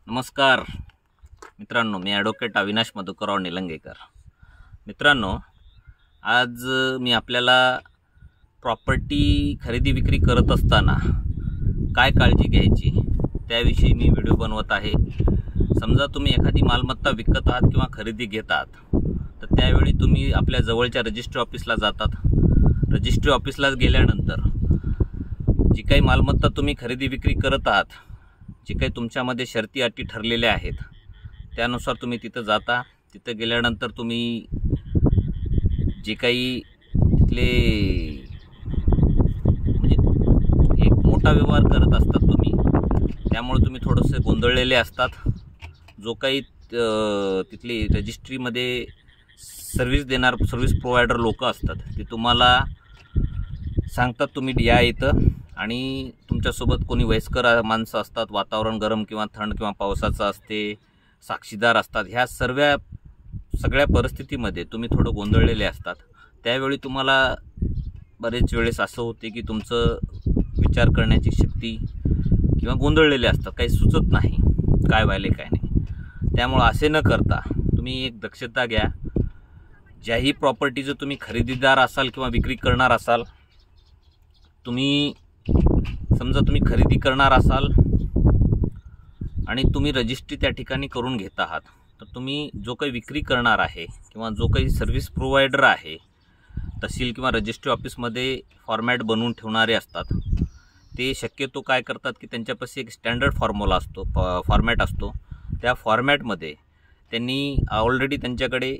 नमस्कार मित्रांनो, मी ॲडव्होकेट अविनाश मधुकरराव निलंगेकर. मित्रांनो, आज मी आपल्याला प्रॉपर्टी खरेदी विक्री करत असताना काय काळजी घ्यायची त्याविषयी मी व्हिडिओ बनवत आहे. समजा तुम्ही एखादी मालमत्ता विकत आहात किंवा खरेदी घेत आहात, तर त्यावेळी तुम्ही आपल्या जवळच्या रजिस्ट्री ऑफिसला जातात. रजिस्ट्री ऑफिसला गेल्यानंतर जी काही मालमत्ता तुम्ही खरेदी विक्री करत आहात, जे काही तुमच्यामध्ये शर्ती अटी ठरलेल्या आहेत, त्यानुसार तुम्ही तिथं जाता. तिथं गेल्यानंतर तुम्ही जे काही तिथले म्हणजे एक मोठा व्यवहार करत असतात तुम्ही, त्यामुळे तुम्ही थोडेसे गोंधळलेले असतात. जो काही तिथली रजिस्ट्रीमध्ये सर्व्हिस प्रोव्हायडर लोक असतात, ते तुम्हाला सांगतात तुम्ही या इथं, आणि तुमच्यासोबत कोणी वयस्कर माणसं असतात, वातावरण गरम किंवा थंड किंवा पावसाचं असते, साक्षीदार असतात. ह्या सगळ्या परिस्थितीमध्ये तुम्ही थोडं गोंधळलेले असतात. त्यावेळी तुम्हाला बरेच वेळेस असं होते की तुमचं विचार करण्याची शक्ती किंवा गोंधळलेले असतात, काही सुचत नाही काय व्हायले काय नाही. त्यामुळं असे न करता तुम्ही एक दक्षता घ्या. ज्याही प्रॉपर्टीचं तुम्ही खरेदीदार असाल किंवा विक्री करणार असाल, समजा तुम्ही खरेदी करणार असाल आणि तुम्ही रजिस्ट्री त्या ठिकाणी करून घेत आहात, तर तुम्ही जो काही विक्री करणार आहे किंवा जो काही सर्व्हिस प्रोव्हायडर आहे, तहसील किंवा रजिस्ट्री ऑफिसमध्ये फॉर्मॅट बनवून ठेवणारे असतात, ते शक्यतो काय करतात की त्यांच्यापाशी एक स्टँडर्ड फॉर्मॅट असतो. त्या फॉर्मॅटमध्ये त्यांनी ऑलरेडी त्यांच्याकडे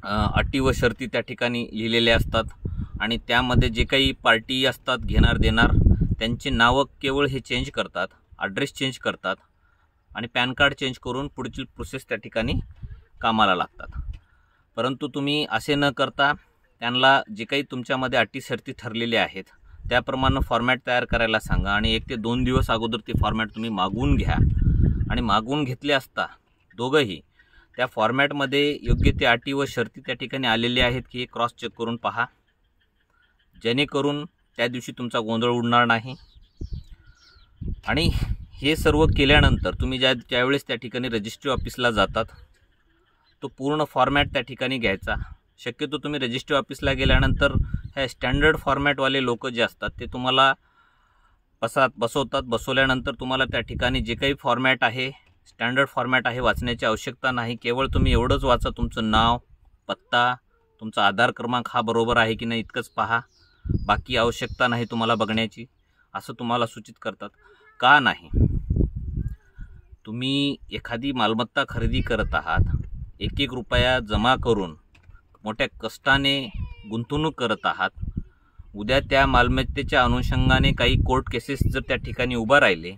अटी व शर्ती त्या ठिकाणी लिहिलेल्या असतात, आणि त्यामध्ये जे काही पार्टी असतात घेणार देणार, त्यांची नावं केवळ हे चेंज करतात, ॲड्रेस चेंज करतात आणि पॅन कार्ड चेंज करून पुढची प्रोसेस त्या ठिकाणी कामाला लागतात. परंतु तुम्ही असे न करता त्यांना जे काही तुमच्यामध्ये अटी शर्ती ठरलेल्या आहेत त्याप्रमाणे फॉर्मॅट तयार करायला सांगा, आणि 1 ते 2 दिवस अगोदर ते फॉर्मॅट तुम्ही मागवून घ्या. आणि मागवून घेतले असता दोघंही त्या फॉर्मॅटमध्ये योग्य ते अटी व शर्ती त्या ठिकाणी आलेले आहेत की हे क्रॉस चेक करून पहा, जेणेकरून त्या दिवशी तुमचा गोंधळ उडणार नाही. आणि हे सर्व केल्यानंतर तुम्ही ज्यावेळेस त्या ठिकाणी रजिस्ट्री ऑफिसला जातात, तो पूर्ण फॉर्मॅट त्या ठिकाणी घ्यायचा. शक्यतो तुम्ही रजिस्ट्री ऑफिसला गेल्यानंतर ह्या स्टँडर्ड फॉर्मॅटवाले लोक जे असतात ते तुम्हाला बसवतात. बसवल्यानंतर तुम्हाला त्या ठिकाणी जे काही फॉर्मॅट आहे, स्टँडर्ड फॉर्मॅट आहे, वाचण्याची आवश्यकता नाही. केवळ तुम्ही एवढंच वाचा, तुमचं नाव, पत्ता, तुमचा आधार क्रमांक हा बरोबर आहे की नाही इतकंच पहा, बाकी आवश्यकता नाही तुम्हाला बघण्याची, असं तुम्हाला सूचित करतात. का नाही, तुम्ही एखादी मालमत्ता खरेदी करत आहात, 1-1 रुपया जमा करून मोठ्या कष्टाने गुंतवणूक करत आहात. उद्या त्या मालमत्तेच्या अनुषंगाने काही कोर्ट केसेस जर त्या ठिकाणी उभा राहिले,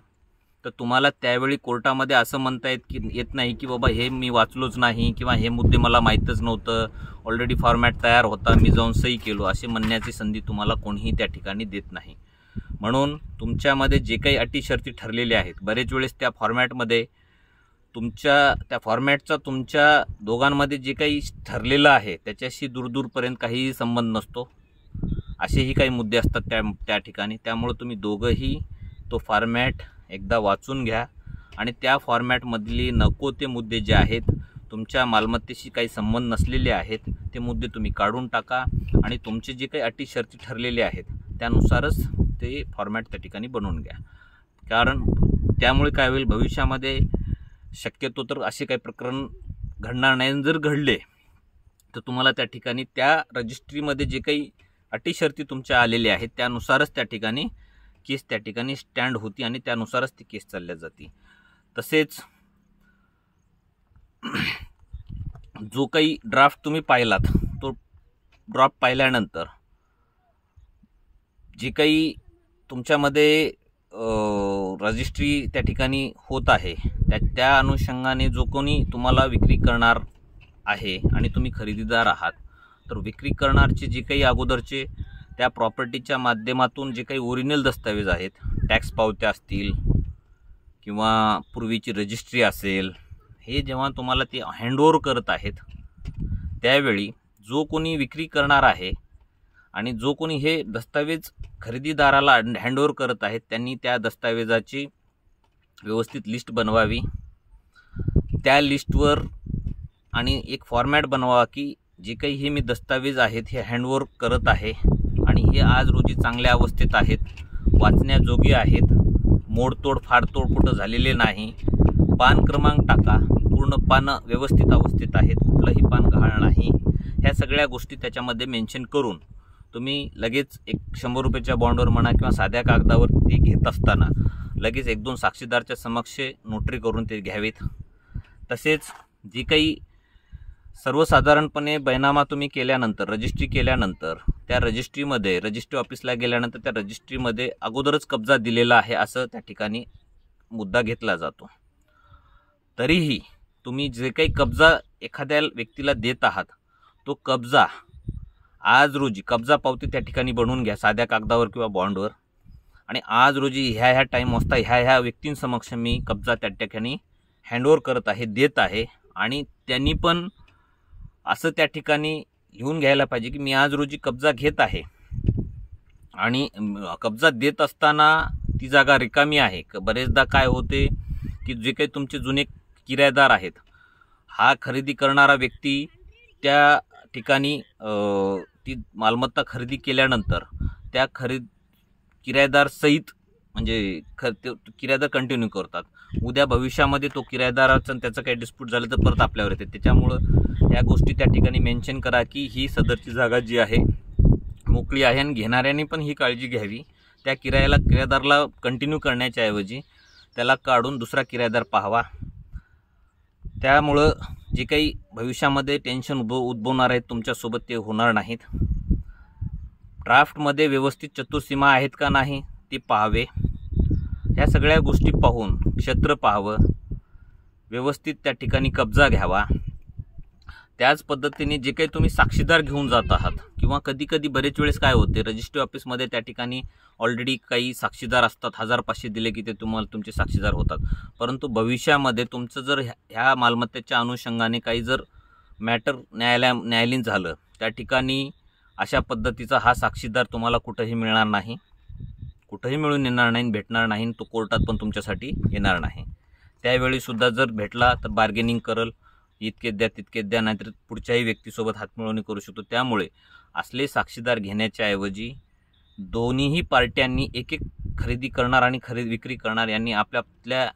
तर तुम्हाला त्यावेळी कोर्टामध्ये असं म्हणता येत नाही की बाबा हे मी वाचलोच नाही किंवा हे मुद्दे मला माहीतच नव्हतं, ऑलरेडी फॉर्मॅट तयार होता, मी जाऊन सही केलो, असे म्हणण्याची संधी तुम्हाला कोणीही त्या ठिकाणी देत नाही. म्हणून तुमच्यामध्ये जे काही अटी शर्ती ठरलेल्या आहेत, बरेच वेळेस त्या फॉर्मॅटमध्ये त्या फॉर्मॅटचा तुमच्या दोघांमध्ये जे काही ठरलेलं आहे त्याच्याशी दूरपर्यंत काहीही संबंध नसतो. असेही काही मुद्दे असतात त्या ठिकाणी. त्यामुळे तुम्ही दोघंही तो फॉर्मॅट एकदा वाचून घ्या, आणि त्या फॉर्मॅटमधली नको ते मुद्दे जे आहेत, तुमच्या मालमत्तेशी काही संबंध नसलेले आहेत, ते मुद्दे तुम्ही काढून टाका, आणि तुमचे जे काही अटी शर्ती ठरलेले आहेत त्यानुसारच ते फॉर्मॅट त्या ठिकाणी बनवून घ्या. कारण त्यामुळे काय होईल, भविष्यामध्ये शक्यतो तर असे काही प्रकरण घडणार नाही. जर घडले तर तुम्हाला त्या ठिकाणी त्या रजिस्ट्रीमध्ये जे काही अटी शर्ती तुमच्या आलेल्या आहेत त्यानुसारच त्या ठिकाणी केस त्या ठिकाणी स्टँड होती, आणि त्यानुसारच ती केस चालल्या जाते. तसेच जो काही ड्राफ्ट तुम्ही पाहिलात, तो ड्राफ्ट पाहिल्यानंतर जे काही तुमच्यामध्ये रजिस्ट्री त्या ठिकाणी होत आहे, त्या अनुषंगाने जो कोणी तुम्हाला विक्री करणार आहे आणि तुम्ही खरेदीदार आहात, तर विक्री करणारचे जे काही अगोदरचे त्या प्रॉपर्टीच्या माध्यमातून जे काही ओरिजिनल दस्तावेज आहेत, टॅक्स पावत्या असतील किंवा पूर्वीची रजिस्ट्री असेल, हे जेव्हा तुम्हाला ते हँडओव्हर करत आहेत, त्यावेळी जो कोणी विक्री करणार आहे आणि जो कोणी हे दस्तावेज खरेदीदाराला हँडओव्हर करत आहेत त्यांनी त्या दस्तावेजाची व्यवस्थित लिस्ट बनवावी। त्या लिस्टवर आणि एक फॉर्मॅट बनवा की जे काही हे मी दस्तावेज आहेत हे हँडओव्हर करत आहे आणि हे आज रोजी चांगल्या अवस्थेत आहेत, वाचण्याजोगे आहेत, मोडतोड फाडतोड कुठं झालेले नाही। पान क्रमांक टाका, पूर्ण पानं व्यवस्थित अवस्थेत आहेत, कुठलंही पान गहाळ नाही। ह्या सगळ्या गोष्टी त्याच्यामध्ये मेन्शन करून तुम्ही लगेच एक 100 रुपयाच्या बॉन्डवर म्हणा किंवा साध्या कागदावर ते घेत असताना लगेच 1-2 साक्षीदारच्या समक्ष नोटरी करून ते घ्यावेत। तसेच जी काही सर्वसाधारणपणे बैनामा तुम्ही केल्यानंतर, रजिस्ट्री केल्यानंतर, त्या रजिस्ट्रीमध्ये रजिस्ट्री ऑफिसला गेल्यानंतर त्या रजिस्ट्रीमध्ये अगोदरच कब्जा दिलेला आहे असं त्या ठिकाणी मुद्दा घेतला जातो। तरीही तुम्ही जे काही कब्जा एखाद्या व्यक्तीला देत आहात तो कब्जा आज रोजी कब्जा पावती त्या ठिकाणी बनवून घ्या साध्या कागदावर किंवा बॉन्डवर, आणि आज रोजी ह्या टाईम वाजता ह्या व्यक्तींसमक्ष मी कब्जा त्या ठिकाणी हँडओव्हर करत आहे, देत आहे, आणि त्यांनी पण असं त्या ठिकाणी लिहून घ्यायला पाहिजे की मी आज रोजी कब्जा घेत आहे आणि कब्जा देत असताना ती जागा रिकामी आहे। बरेचदा काय होते की जे काही तुमचे जुने किरायेदार आहेत, हा खरेदी करणारा व्यक्ती त्या ठिकाणी ती मालमत्ता खरेदी केल्यानंतर त्या किरायेदार सहित म्हणजे किरायेदार कंटिन्यू करतात। उद्या भविष्यामध्ये तो किरायेदाराचा त्याचं काही डिस्प्यूट झालं तर परत आपल्यावर येते। त्याच्यामुळं या गोष्टी त्या ठिकाणी मेन्शन करा की ही सदरची जागा जी आहे मोकळी आहे, आणि घेणाऱ्यांनी पण ही काळजी घ्यावी। त्या किरायेदाराला कंटिन्यू करण्याच्या ऐवजी त्याला काढून दुसरा किरायेदार पाहावा। त्यामुळं जे काही भविष्यामध्ये टेन्शन उद्भवणार आहेत तुमच्यासोबत ते होणार नाहीत। ड्राफ्टमध्ये व्यवस्थित चतुर्सीमा आहेत का नाही ते पाहावे। ह्या सगळ्या गोष्टी पाहून क्षेत्र पाहावं, व्यवस्थित त्या ठिकाणी कब्जा घ्यावा। त्याच पद्धतीने जे काही तुम्ही साक्षीदार घेऊन जात आहात किंवा कधी बरेच वेळेस काय होते रजिस्ट्री ऑफिसमध्ये त्या ठिकाणी ऑलरेडी काही साक्षीदार असतात, 1000-500 दिले की ते तुमचे साक्षीदार होतात। परंतु भविष्यामध्ये तुमचं जर ह्या मालमत्तेच्या अनुषंगाने काही जर मॅटर न्यायालयीन झालं त्या ठिकाणी अशा पद्धतीचा हा साक्षीदार तुम्हाला कुठंही मिळणार नाही, कुठंही मिळून येणार नाही, भेटणार नाही, तो कोर्टात पण तुमच्यासाठी येणार नाही। त्यावेळी सुद्धा जर भेटला तर बार्गेनिंग करल, इतके द्या तितके द्या, नाहीतर पुढच्याही व्यक्तीसोबत हातमिळवणी करू शकतो। त्यामुळे असले साक्षीदार घेण्याच्या ऐवजी दोन्हीही पार्ट्यांनी एक खरेदी करणार आणि विक्री करणार यांनी आपल्या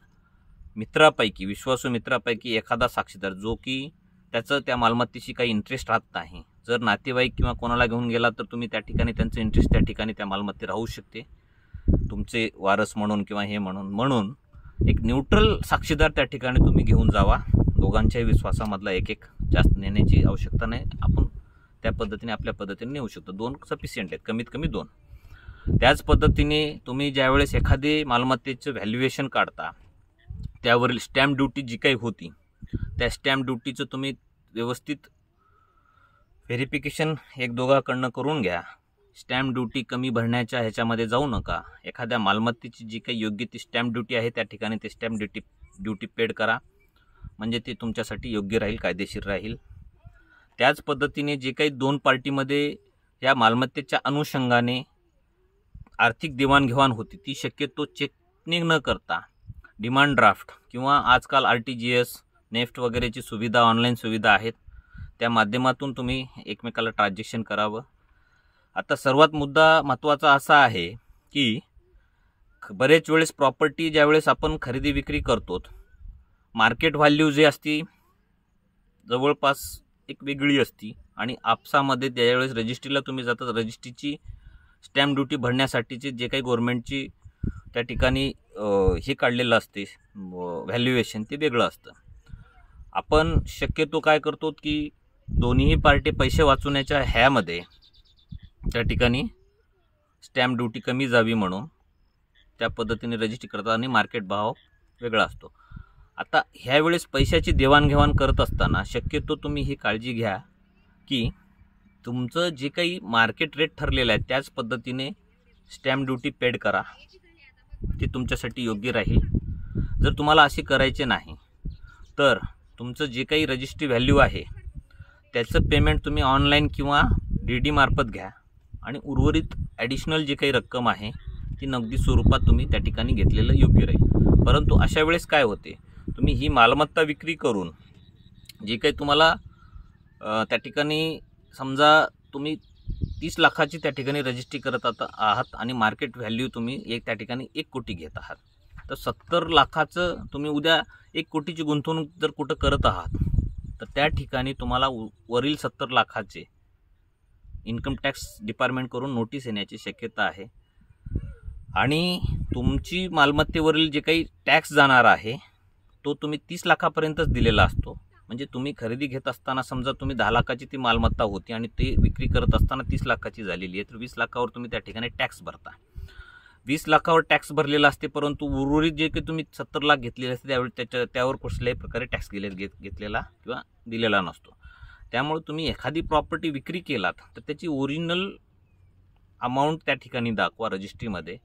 मित्रापैकी, विश्वासू मित्रापैकी एखादा साक्षीदार जो की त्याचं त्या मालमत्तेशी काही इंटरेस्ट राहत नाही, जर नातेवाईक किंवा कोणाला घेऊन गेला तर तुम्ही त्या ठिकाणी त्यांचं इंटरेस्ट त्या ठिकाणी त्या मालमत्ते राहू शकते तुमचे वारस म्हणून किंवा हे म्हणून एक न्यूट्रल साक्षीदार त्या ठिकाणी तुम्ही घेऊन जावा। दोघांच्याही विश्वासामधला एक जास्त नेण्याची आवश्यकता नाही, आपण त्या पद्धतीने आपल्या पद्धतीने नेऊ शकतो। 2 सफिशियंट आहेत, कमीत कमी 2। त्याच पद्धतीने तुम्ही ज्यावेळेस एखादी मालमत्तेचं व्हॅल्युएशन काढता त्यावरील स्टॅम्प ड्युटी जी काही होती त्या स्टॅम्प ड्युटीचं तुम्ही व्यवस्थित व्हेरिफिकेशन 1-2कडनं करून घ्या। स्टॅम्प ड्युटी कमी भरण्याच्या ह्याच्यामध्ये जाऊ नका। एखाद्या मालमत्तेची जी काही योग्य ती स्टॅम्प ड्युटी आहे त्या ठिकाणी ते स्टॅम्प ड्युटी पेड करा, म्हणजे ते तुमच्यासाठी योग्य राहील, कायदेशीर राहील। त्याच पद्धतीने जे काही 2 पार्टीमध्ये या मालमत्तेच्या अनुषंगाने आर्थिक देवाणघेवाण होती ती शक्यतो चेकने न करता डिमांड ड्राफ्ट किंवा आजकाल RTGS, नेफ्ट वगैरेची सुविधा, ऑनलाईन सुविधा आहेत, त्या माध्यमातून तुम्ही एकमेकाला ट्रान्झॅक्शन करावं। आता सर्वात मुद्दा महत्त्वाचा असा आहे की बरेच वेळेस प्रॉपर्टी ज्यावेळेस आपण खरेदी विक्री करतो मार्केट व्हॅल्यू जी असती जवळपास एक वेगळी असती, आणि आपसामध्ये त्यावेळेस रजिस्ट्रीला तुम्ही जातात, रजिस्ट्रीची स्टॅम्प ड्युटी भरण्यासाठीचे जे काही गव्हर्नमेंटची त्या ठिकाणी हे काढलेलं असते व्हॅल्युएशन ते वेगळं असतं। आपण शक्यतो काय करतो की दोन्ही पार्टी पैसे वाचवण्याच्या ह्यामध्ये त्या ठिकाणी स्टॅम्प ड्युटी कमी जावी म्हणून त्या पद्धतीने रजिस्ट्री करतात आणि मार्केट भाव वेगळा असतो। आता ह्यावेळेस पैशाची देवाणघेवाण करत असताना शक्यतो तुम्ही ही काळजी घ्या की तुमचं जे काही मार्केट रेट ठरलेलं आहे त्याच पद्धतीने स्टॅम्प ड्युटी पेड करा, ते तुमच्यासाठी योग्य राहील। जर तुम्हाला असे करायचे नाही तर तुमचं जे काही रजिस्ट्री व्हॅल्यू आहे त्याचं पेमेंट तुम्ही ऑनलाईन किंवा DD मार्फत घ्या, आणि उर्वरित ॲडिशनल जी काही रक्कम आहे ती नगदी स्वरूपात तुम्ही त्या ठिकाणी घेतलेलं योग्य राहील। परंतु अशा वेळेस काय होते, तुम्ही ही मालमत्ता विक्री करून जे काही तुम्हाला त्या ठिकाणी समजा तुम्ही 30 लाखाची त्या ठिकाणी रजिस्ट्री करत आहात आणि मार्केट व्हॅल्यू तुम्ही त्या ठिकाणी 1 कोटी घेत आहात, तर 70 लाखाचं तुम्ही उद्या 1 कोटीची गुंतवणूक जर कुठं करत आहात तर त्या ठिकाणी तुम्हाला वरील 70 लाखाचे इन्कम टॅक्स डिपार्टमेंट करून नोटीस येण्याची शक्यता आहे आणि तुमची मालमत्तेवरील जे काही टॅक्स जाणार आहे तो तुम्ही 30 लाखापर्यंतच दिलेला असतो. म्हणजे तुम्ही खरेदी घेत असताना समजा तुम्ही 10 लाखाची ती मालमत्ता होती आणि ते विक्री करत असताना 30 लाखाची झालेली आहे, तर 20 लाखावर तुम्ही त्या ठिकाणी टॅक्स भरता. 20 लाखावर टॅक्स भरलेला असते, परंतु उर्वरित जे काही तुम्ही 70 लाख घेतलेले असते त्यावेळी त्यावर कुठल्याही प्रकारे टॅक्स घेतलेला किंवा दिलेला नसतो. त्यामुळे तुम्ही एखादी प्रॉपर्टी विक्री केलात तर त्याची ओरिजिनल अमाऊंट त्या ठिकाणी दाखवा रजिस्ट्रीमध्ये,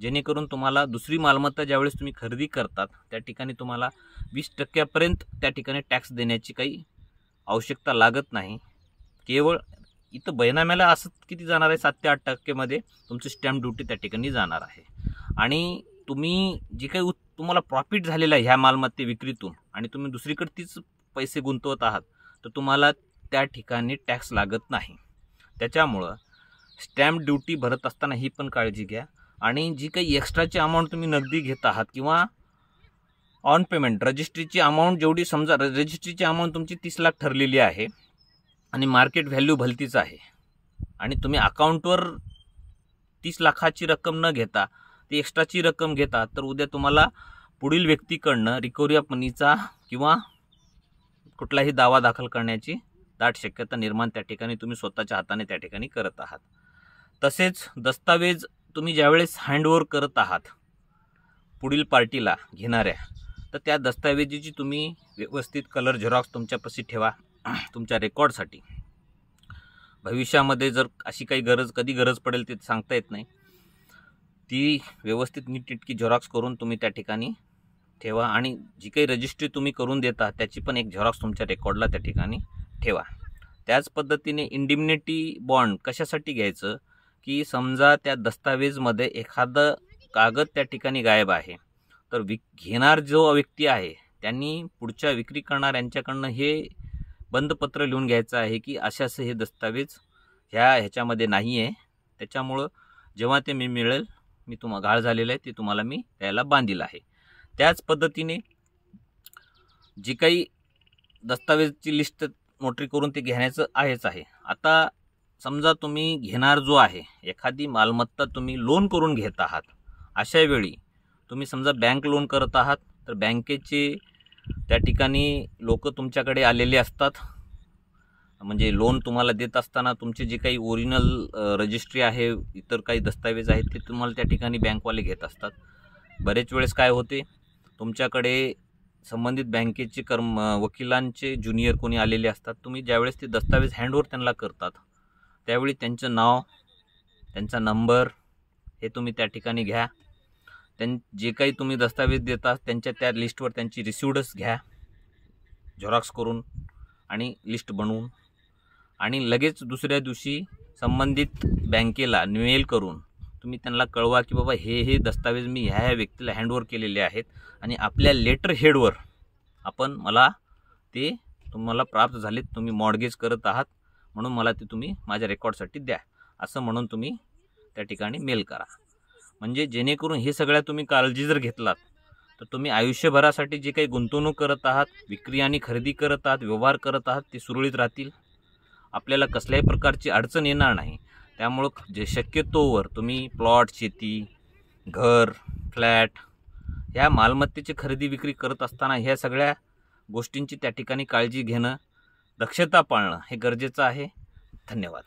जेणेकरून तुम्हाला दुसरी मालमत्ता ज्यावेळेस तुम्ही खरेदी करतात त्या ठिकाणी तुम्हाला 20% त्या ठिकाणी टॅक्स देण्याची काही आवश्यकता लागत नाही. केवळ इथं बैनाम्याला असं किती जाणार आहे, 7 ते 8% तुमची स्टॅम्प ड्युटी त्या ठिकाणी जाणार आहे. आणि तुम्ही जे काही तुम्हाला प्रॉफिट झालेला आहे ह्या मालमत्ते विक्रीतून आणि तुम्ही दुसरीकडे तीच पैसे गुंतवत आहात तर तुम्हाला त्या ठिकाणी टॅक्स लागत नाही. त्याच्यामुळं स्टॅम्प ड्युटी भरत असताना ही पण काळजी घ्या. आणि जी काही एक्स्ट्राची अमाऊंट तुम्ही नगदी घेत आहात किंवा ऑन पेमेंट रजिस्ट्रीची अमाऊंट जेवढी, समजा रजिस्ट्रीची अमाऊंट तुमची 30 लाख ठरलेली आहे आणि मार्केट व्हॅल्यू भलतीच आहे आणि तुम्ही अकाउंटवर 30 लाखाची रक्कम न घेता ती एक्स्ट्राची रक्कम घेता, तर उद्या तुम्हाला पुढील व्यक्तीकडनं रिकव्हरी ऑफ मनीचा किंवा कुठलाही दावा दाखल करण्याची दाट शक्यता निर्माण त्या ठिकाणी तुम्ही स्वतःच्या हाताने त्या ठिकाणी करत आहात. तसेच दस्तावेज तुम्ही ज्यावेळेस हँडओव्हर करत आहात पुढील पार्टीला घेणाऱ्या, तर त्या दस्तावेजीची तुम्ही व्यवस्थित कलर झेरॉक्स तुमच्यापाशी ठेवा तुमच्या रेकॉर्डसाठी. भविष्यामध्ये जर अशी काही कधी गरज पडेल ते सांगता येत नाही, ती व्यवस्थित नीटनेटकी झेरॉक्स करून तुम्ही त्या ठिकाणी ठेवा आणि जी काही रजिस्ट्री तुम्ही करून देता त्याची पण एक झेरॉक्स तुमच्या रेकॉर्डला त्या ठिकाणी ठेवा. त्याच पद्धतीने इंडिमनिटी बॉन्ड कशासाठी घ्यायचं की समजा त्या दस्तावेजमध्ये एखादं कागद त्या ठिकाणी गायब आहे, तर घेणार जो व्यक्ती आहे त्यांनी पुढच्या विक्री करणाऱ्यांच्याकडनं हे बंदपत्र लिहून घ्यायचं आहे की असे हे दस्तावेज ह्याच्यामध्ये नाही आहे, त्याच्यामुळं जेव्हा ते मिळेल मी तुम्हाला गाळ झालेलं आहे ते तुम्हाला मी द्यायला बांधील आहे. त्याच पद्धतीने जी काही दस्तावेजची लिस्ट नोटरी करून ते घेण्याचं आहेच आहे. आता समजा तुम्ही घेणार जो आहे एखादी मालमत्ता तुम्ही लोन करून घेत आहात, अशा वेळी तुम्ही समजा बँक लोन करत आहात तर बँकेचे त्या ठिकाणी लोक तुमच्याकडे आलेले असतात. म्हणजे लोन तुम्हाला देत असताना तुमचे जे काही ओरिजिनल रजिस्ट्री आहे, इतर काही दस्तावेज आहेत ते तुम्हाला त्या ठिकाणी बँकवाले घेत असतात. बरेच वेळेस काय होते, तुमच्याकडे संबंधित बँकेचे वकिलांचे ज्युनियर कोणी आलेले असतात. तुम्ही ज्यावेळेस ते दस्तावेज हँडओव्हर त्यांना करतात त्यावेळी त्यांचं नाव, त्यांचा नंबर हे तुम्ही त्या ठिकाणी घ्या. जे काही तुम्ही दस्तावेज देता त्यांच्या त्या लिस्टवर त्यांची रिसिव्हच घ्या झेरॉक्स करून आणि लिस्ट बनवून, आणि लगेच दुसऱ्या दिवशी संबंधित बँकेला मेल करून तुम्ही त्यांना कळवा की बाबा हे दस्तावेज मी ह्या व्यक्तीला हँडओव्हर केलेले आहेत आणि आपल्या लेटर हेडवर मला ते तुम्हाला प्राप्त झालेत, तुम्ही मॉर्गेज करत आहात म्हणून मला ते तुम्ही माझ्या रेकॉर्डसाठी द्या, असं म्हणून तुम्ही त्या ठिकाणी मेल करा. म्हणजे जेणेकरून हे सगळ्या तुम्ही काळजी जर घेतलात तर तुम्ही आयुष्यभरासाठी जे काही गुंतवणूक करत आहात, विक्री आणि खरेदी करत आहात, व्यवहार करत आहात ते सुरळीत राहतील. आपल्याला कसल्याही प्रकारची अडचण येणार नाही. त्यामुळं जे शक्यतोवर तुम्ही प्लॉट, शेती, घर, फ्लॅट ह्या मालमत्तेची खरेदी विक्री करत असताना ह्या सगळ्या गोष्टींची त्या ठिकाणी काळजी घेणं, दक्षता पाळणं हे गरजेचं आहे. धन्यवाद.